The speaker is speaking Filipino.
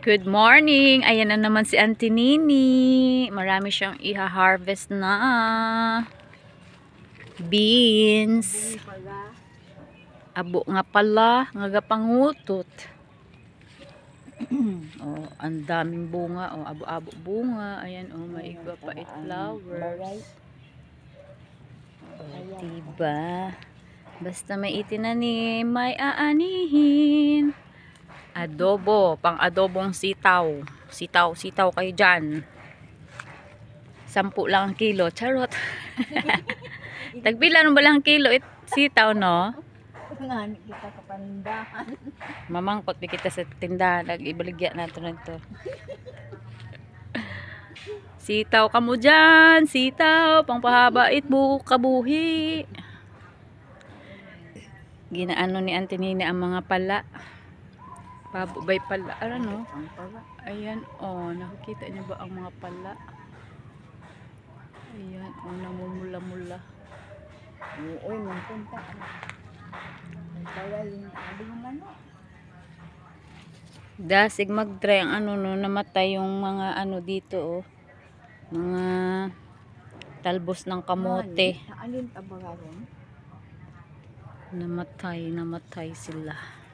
Good morning! Ayan na naman si Auntie Nini. Marami siyang iha-harvest na beans. Abo nga pala, nga gapangutot. Oh, ang daming bunga. Oh, abo-abo bunga. Ayan, oh, may iba pa flowers. Oh, diba? Basta may itinanim, may aanihin. Adobo, pang adobong sitaw. Sitaw kayo dyan. 10 lang ang kilo. Charot. Tagpila ba lang kilo sitaw, no? Ngani kita kapandahan. Mamangkot di kita sa tindahan. Ibaligya nato nito. Sitaw kamo dyan. Sitaw, pang pahabait kabuhi. Ginaano ni Auntie Nini ang mga pala. Pabubay pala. Ano? Ayan, oh. Nakikita niyo ba ang mga pala? Ayan, oh. Namumula-mula. Uy, magpunta. Kaya yung abing manok. Dasig mag-dry ang ano, no. Namatay yung mga ano dito, oh. Mga talbos ng kamote. Alin tabaga ron? Namatay sila.